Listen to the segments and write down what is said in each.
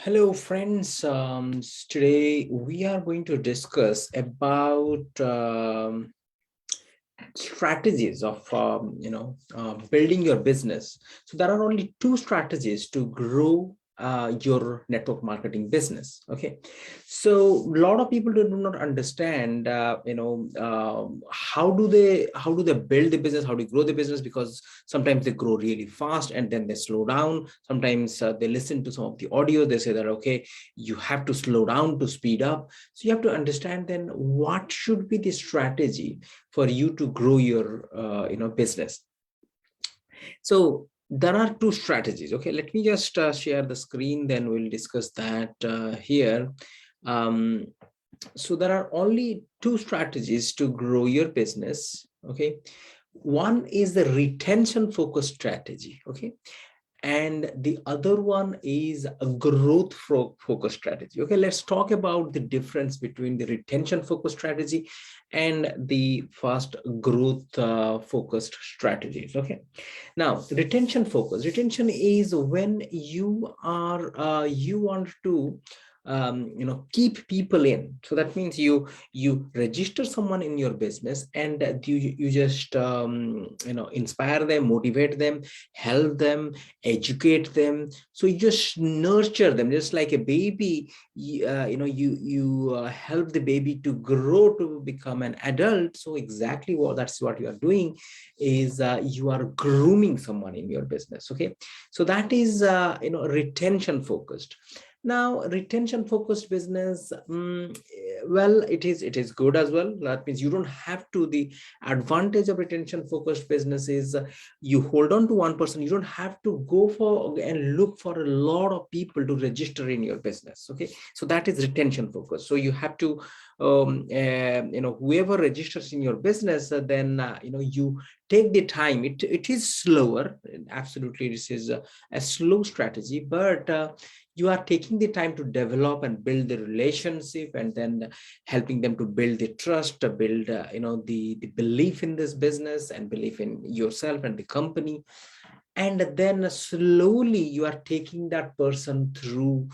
Hello, friends. Today we are going to discuss about strategies of building your business. So there are only two strategies to grow your network marketing business. Okay, so a lot of people do not understand how do they build the business, how do they grow the business, because sometimes they grow really fast and then they slow down. Sometimes they listen to some of the audio, they say that okay, you have to slow down to speed up. So you have to understand then what should be the strategy for you to grow your business. So there are two strategies. Okay, let me just share the screen, then we'll discuss that here. um, so there are only two strategies to grow your business. Okay, one is the retention focused strategy. Okay, and the other one is a growth focus strategy. Okay, let's talk about the difference between the retention focused strategy and the fast growth focused strategies. Okay, now retention is when you want to keep people in. So that means you register someone in your business, and you just inspire them, motivate them, help them, educate them. So you just nurture them just like a baby. You help the baby to grow to become an adult. So exactly that's what you are doing, is you are grooming someone in your business. Okay, so that is retention focused. Now retention focused business, well, it is good as well. That means you don't have to. The advantage of retention focused business is you hold on to one person. You don't have to go for and look for a lot of people to register in your business. Okay, so that is retention focus. So you have to whoever registers in your business, then you take the time. It is slower, absolutely. This is a slow strategy, but you are taking the time to develop and build the relationship, and then helping them to build the trust, build the belief in this business and belief in yourself and the company. And then slowly you are taking that person through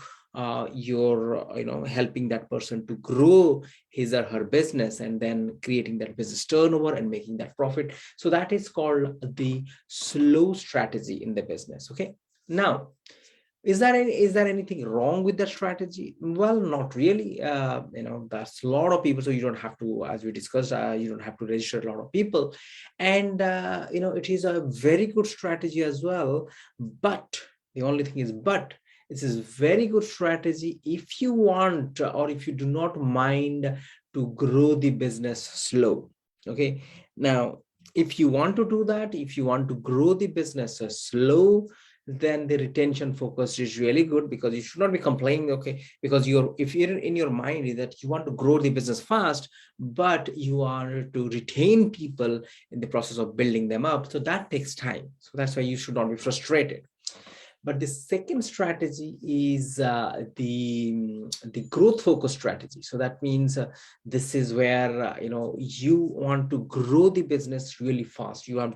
your helping that person to grow his or her business, and then creating that business turnover and making that profit. So that is called the slow strategy in the business. Okay, now is there anything wrong with that strategy? Well, not really. That's a lot of people, so you don't have to, as we discussed, you don't have to register a lot of people. And it is a very good strategy as well. But the only thing is, but this is very good strategy if you want, or if you do not mind to grow the business slow. Okay, now if you want to do that, if you want to grow the business slow, then the retention focus is really good, because you should not be complaining. Okay, because if you're in your mind is that you want to grow the business fast, but you are to retain people in the process of building them up, so that takes time. So that's why you should not be frustrated. But the second strategy is the growth focus strategy. So that means this is where you want to grow the business really fast. You are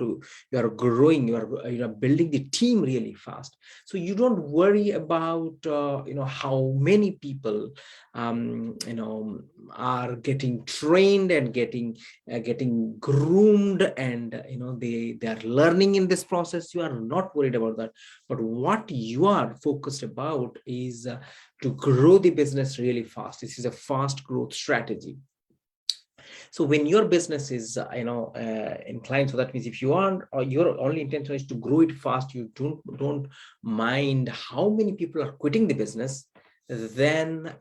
growing, you are building the team really fast. So you don't worry about how many people are getting trained and getting groomed, and they are learning in this process. You are not worried about that. But what you are focused about is to grow the business really fast. This is a fast growth strategy. So when your business is inclined, so that means if you are, or your only intention is to grow it fast, you don't mind how many people are quitting the business, then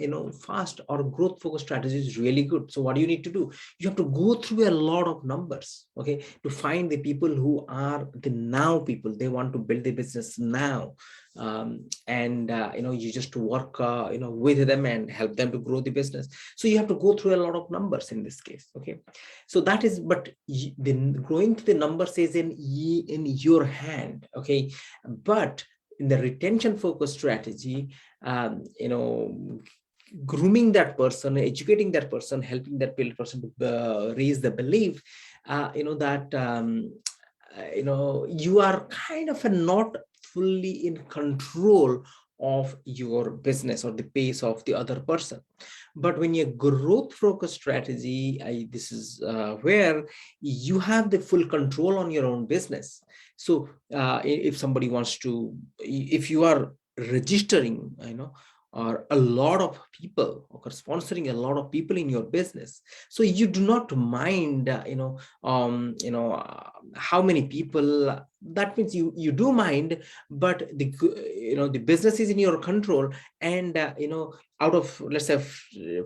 fast or growth focused strategy is really good. So what do you need to do? You have to go through a lot of numbers, okay, to find the people who are the now people. They want to build the business now. And you just work with them and help them to grow the business. So you have to go through a lot of numbers in this case. Okay, so that is, but the growing to the numbers is in your hand. Okay, but in the retention focused strategy, grooming that person, educating that person, helping that person to raise the belief, that you are kind of not fully in control of your business or the pace of the other person. But when you growth focused strategy, this is where you have the full control on your own business. So if somebody wants to, if you are registering, or a lot of people, or sponsoring a lot of people in your business, so you do not mind how many people. That means you do mind, but the business is in your control. And out of, let's say,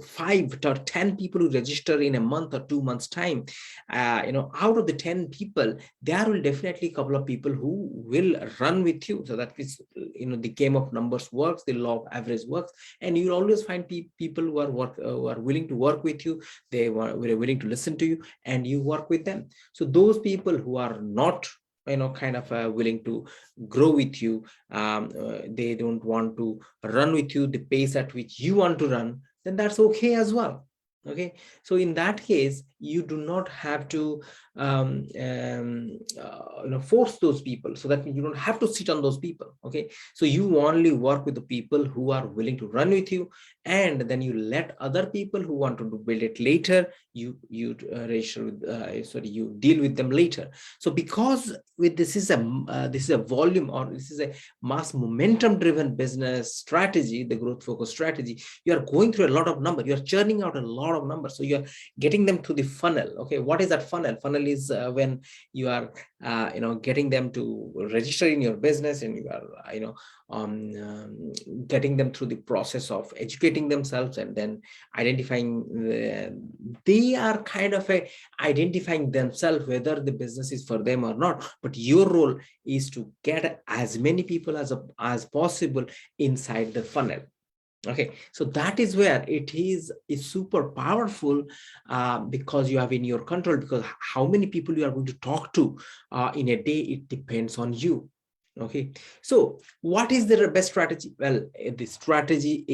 5 or 10 people who register in a month or 2 months time, out of the 10 people, there will definitely a couple of people who will run with you. So that is, the game of numbers works, the law of average works, and you'll always find people who are willing to work with you. They were willing to listen to you, and you work with them. So those people who are not kind of willing to grow with you, they don't want to run with you the pace at which you want to run, then that's okay as well. Okay, so in that case, you do not have to force those people. So that means you don't have to sit on those people. Okay, so you only work with the people who are willing to run with you, and then you let other people who want to build it later, you register with, you deal with them later. So because with this is a volume, or this is a mass momentum driven business strategy, the growth focused strategy, you are going through a lot of numbers, you are churning out a lot of numbers, so you are getting them to the funnel. Okay, what is that funnel? Funnel is when you are getting them to register in your business, and you are getting them through the process of educating themselves, and then identifying they are kind of identifying themselves whether the business is for them or not. But your role is to get as many people as possible inside the funnel. Okay, so that is where it is super powerful, because you have in your control, because how many people you are going to talk to in a day, it depends on you. Okay, so what is the best strategy? Well, the strategy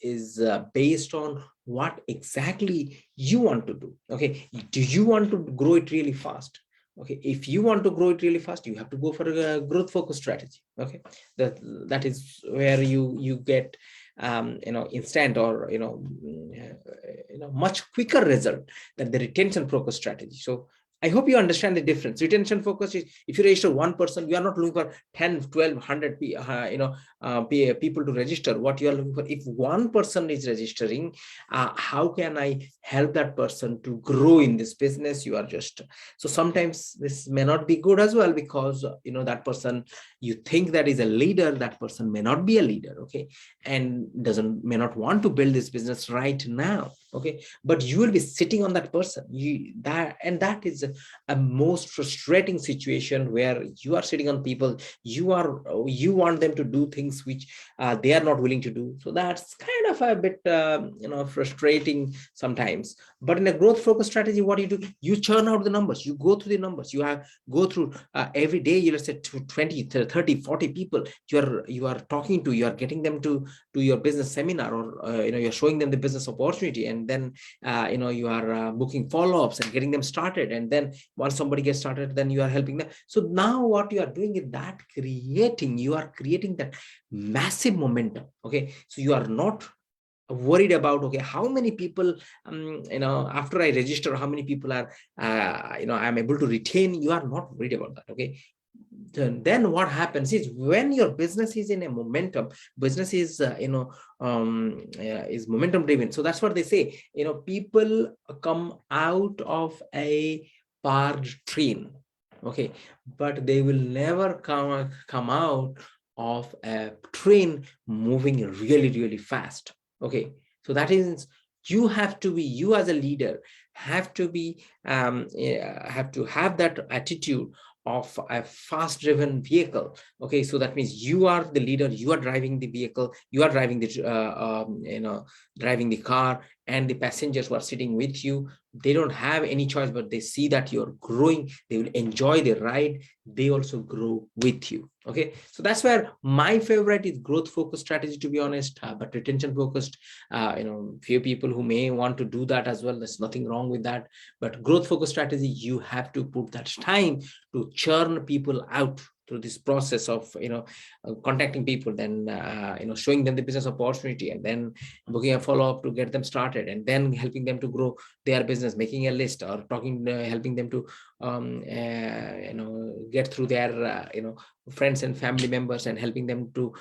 is based on what exactly you want to do. Okay, do you want to grow it really fast? Okay, if you want to grow it really fast, you have to go for a growth focused strategy. Okay, that is where you get instant, or much quicker result than the retention focused strategy. So I hope you understand the difference. Retention focus is, if you register one person, you are not looking for 10, 12, 100 people to register. What you are looking for, if one person is registering, how can I help that person to grow in this business? You are just, so sometimes this may not be good as well, because that person, you think that is a leader, that person may not be a leader. Okay, and may not want to build this business right now. Okay, but you will be sitting on that person. That is a most frustrating situation, where you are sitting on people, you want them to do things which they are not willing to do. So that's kind of a bit frustrating sometimes. But in a growth focused strategy, what do? You churn out the numbers, you go through the numbers, you go through every day, you let's say 20, 30, 40 people you are talking to, you are getting them to your business seminar, or you're showing them the business opportunity, and then you are booking follow-ups and getting them started. And then once somebody gets started, then you are helping them. So now what you are doing is that you are creating that massive momentum. Okay, so you are not worried about, okay, how many people after I register, how many people are I'm able to retain. You are not worried about that. Okay, then what happens is, when your business is in a momentum, business is is momentum driven. So that's what they say, people come out of a parked train. Okay, but they will never come out of a train moving really, really fast. Okay, so that is, you as a leader have to have that attitude of a fast driven vehicle. Okay, so that means you are the leader, you are driving the vehicle, you are driving driving the car, and the passengers who are sitting with you, they don't have any choice, but they see that you're growing, they will enjoy the ride, they also grow with you. Okay, so that's where my favorite is growth focused strategy, to be honest. But retention focused, few people who may want to do that as well, there's nothing wrong with that. But growth focused strategy, you have to put that time to churn people out, through this process of contacting people, then showing them the business opportunity, and then booking a follow-up to get them started, and then helping them to grow their business, making a list, or helping them to get through their friends and family members, and helping them to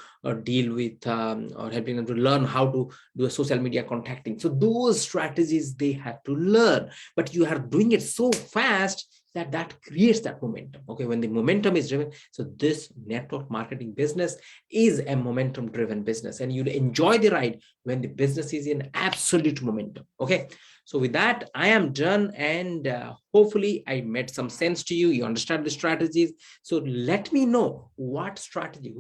deal with or helping them to learn how to do a social media contacting. So those strategies they have to learn, but you are doing it so fast that creates that momentum. Okay, when the momentum is driven, so this network marketing business is a momentum driven business, and you'll enjoy the ride when the business is in absolute momentum. Okay, so with that, I am done, and hopefully I made some sense to you. You understand the strategies. So let me know which strategy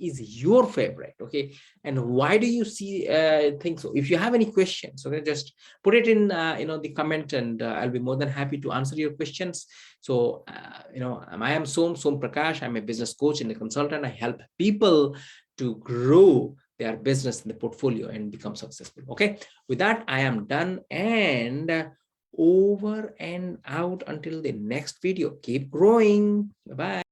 is your favorite. Okay, and why do you think so? If you have any questions, okay, just put it in the comment, and I'll be more than happy to answer your questions. So I am Som Prakash. I'm a business coach and a consultant. I help people to grow their business in the portfolio and become successful. Okay, with that, I am done, and over and out until the next video. Keep growing. Bye-bye.